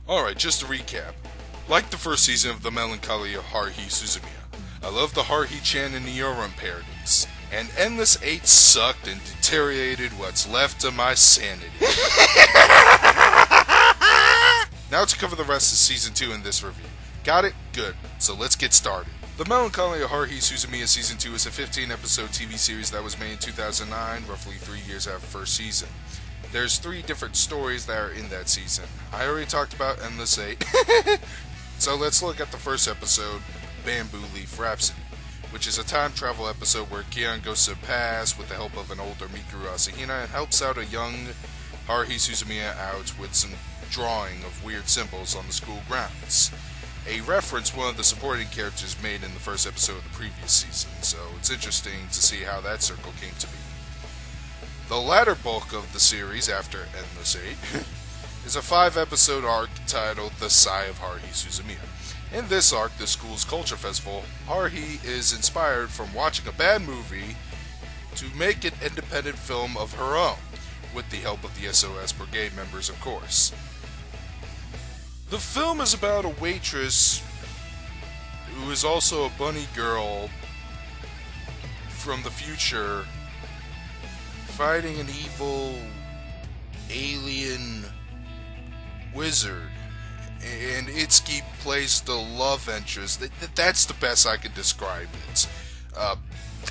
Alright, just to recap. Like the first season of the Melancholy of Haruhi Suzumiya, I love the Haruhi-chan and Nioran parodies, and Endless 8 sucked and deteriorated what's left of my sanity. Now to cover the rest of Season 2 in this review. Got it? Good. So let's get started. The Melancholy of Haruhi Suzumiya Season 2 is a 15-episode TV series that was made in 2009, roughly 3 years after first season. There's 3 different stories that are in that season. I already talked about Endless 8. So let's look at the first episode, Bamboo Leaf Rhapsody, which is a time travel episode where Kion goes to the past with the help of an older Mikuru Asahina and helps out a young Haruhi Suzumiya out with some drawing of weird symbols on the school grounds. A reference one of the supporting characters made in the first episode of the previous season, so it's interesting to see how that circle came to be. The latter bulk of the series, after Endless 8, is a 5-episode arc titled The Sigh of Haruhi Suzumiya. In this arc, the school's culture festival, Haruhi is inspired from watching a bad movie to make an independent film of her own, with the help of the SOS Brigade members, of course. The film is about a waitress who is also a bunny girl from the future fighting an evil alien wizard, and Itsuki plays the love interest. That's the best I could describe it.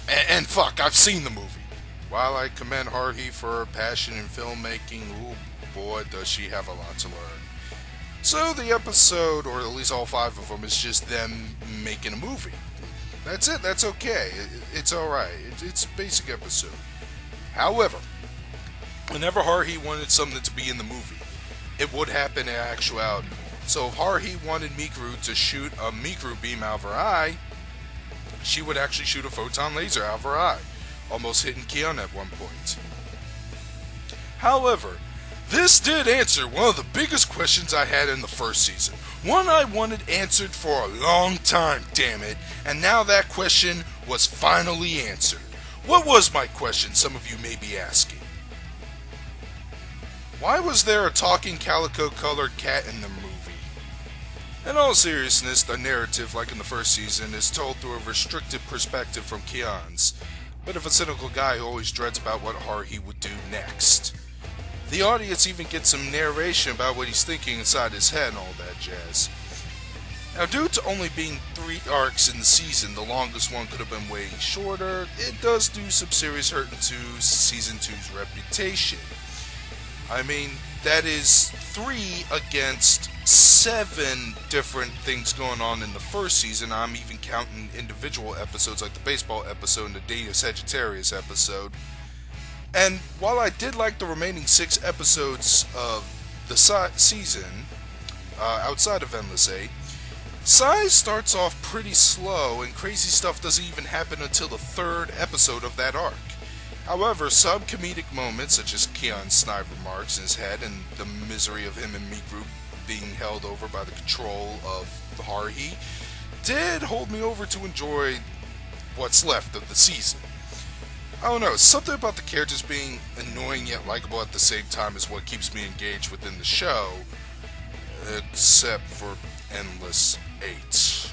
And fuck, I've seen the movie. While I commend Haruhi for her passion in filmmaking, ooh boy does she have a lot to learn. So the episode, or at least all 5 of them, is just them making a movie. That's it, that's okay. It's alright. It's a basic episode. However, whenever Haruhi wanted something to be in the movie, it would happen in actuality. So if Haruhi wanted Mikuru to shoot a Mikuru beam out of her eye, she would actually shoot a photon laser out of her eye, almost hitting Kion at one point. However, this did answer one of the biggest questions I had in the first season. One I wanted answered for a long time, damn it, and now that question was finally answered. What was my question, some of you may be asking? Why was there a talking calico-colored cat in the movie? In all seriousness, the narrative, like in the first season, is told through a restricted perspective from Kion's, but of a cynical guy who always dreads about what Haruhi would do next. The audience even gets some narration about what he's thinking inside his head and all that jazz. Now, due to only being 3 arcs in the season, the longest one could have been way shorter, it does do some serious hurt to Season 2's reputation. I mean, that is 3 against 7 different things going on in the first season. I'm even counting individual episodes like the baseball episode and the Day of Sagittarius episode. And while I did like the remaining 6 episodes of the season, outside of Endless 8, Sai starts off pretty slow, and crazy stuff doesn't even happen until the 3rd episode of that arc. However, some comedic moments, such as Kion's snide remarks in his head and the misery of him and Mikuru being held over by the control of Haruhi, did hold me over to enjoy what's left of the season. I don't know, something about the characters being annoying yet likable at the same time is what keeps me engaged within the show, except for Endless 8.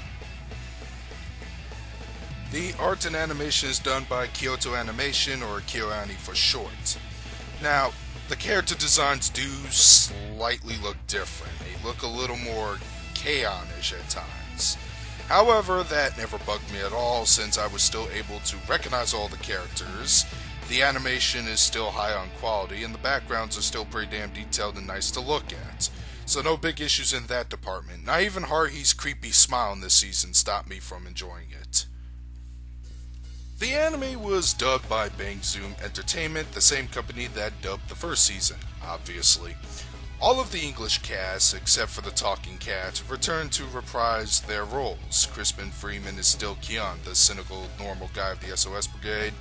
The art and animation is done by Kyoto Animation, or KyoAni for short. Now, the character designs do slightly look different. They look a little more K-on-ish at times. However, that never bugged me at all, since I was still able to recognize all the characters. The animation is still high on quality, and the backgrounds are still pretty damn detailed and nice to look at. So no big issues in that department. Not even Haruhi's creepy smile in this season stopped me from enjoying it. The anime was dubbed by Bang Zoom Entertainment, the same company that dubbed the first season, obviously. All of the English cast, except for the talking cat, returned to reprise their roles. Crispin Freeman is still Kion, the cynical, normal guy of the SOS Brigade.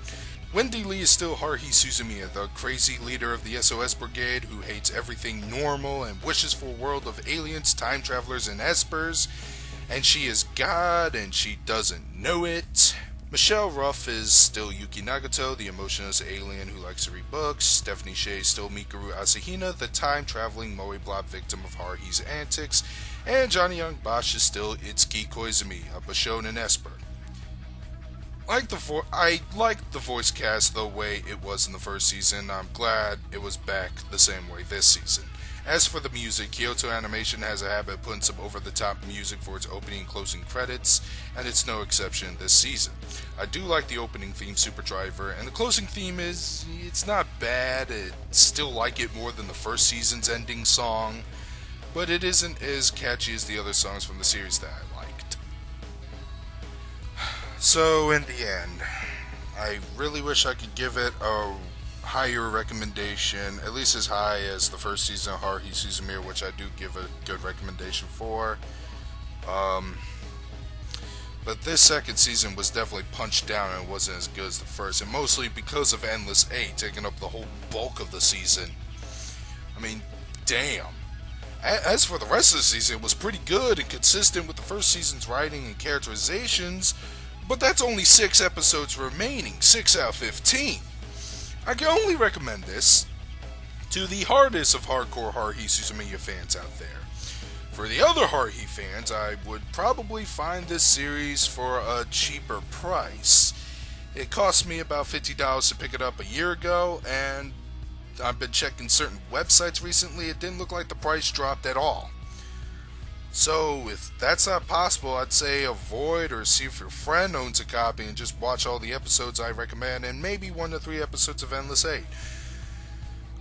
Wendy Lee is still Haruhi Suzumiya, the crazy leader of the SOS Brigade who hates everything normal and wishes for a world of aliens, time travelers, and espers. And she is God, and she doesn't know it. Michelle Ruff is still Yuki Nagato, the emotionless alien who likes to read books. Stephanie Sheh is still Mikuru Asahina, the time-traveling Moe Blob victim of Haruhi's antics. And Johnny Young Bosch is still Itsuki Koizumi, a Bishonen Esper. I liked the voice cast the way it was in the first season. I'm glad it was back the same way this season. As for the music, Kyoto Animation has a habit of putting some over-the-top music for its opening and closing credits, and it's no exception this season. I do like the opening theme, Super Driver, and the closing theme it's not bad. I still like it more than the first season's ending song, but it isn't as catchy as the other songs from the series that I liked. So, in the end, I really wish I could give it a higher recommendation, at least as high as the first season of Haruhi Suzumiya, which I do give a good recommendation for. But this second season was definitely punched down and it wasn't as good as the first, and mostly because of Endless 8 taking up the whole bulk of the season. I mean, damn. As for the rest of the season, it was pretty good and consistent with the first season's writing and characterizations, but that's only 6 episodes remaining, 6 out of 15. I can only recommend this to the hardest of hardcore Haruhi Suzumiya fans out there. For the other Haruhi fans, I would probably find this series for a cheaper price. It cost me about $50 to pick it up a year ago, and I've been checking certain websites recently. It didn't look like the price dropped at all. So, if that's not possible, I'd say avoid or see if your friend owns a copy and just watch all the episodes I recommend and maybe 1 to 3 episodes of Endless 8.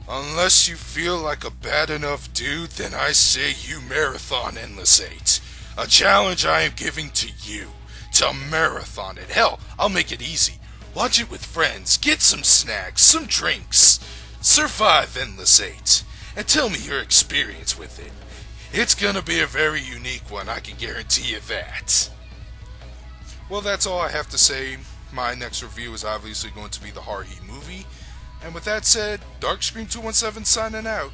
Unless you feel like a bad enough dude, then I say you marathon Endless 8. A challenge I am giving to you, to marathon it. Hell, I'll make it easy. Watch it with friends, get some snacks, some drinks. Survive Endless 8, and tell me your experience with it. It's gonna be a very unique one, I can guarantee you that. Well, that's all I have to say. My next review is obviously going to be the Haruhi movie. And with that said, Darkscream217 signing out.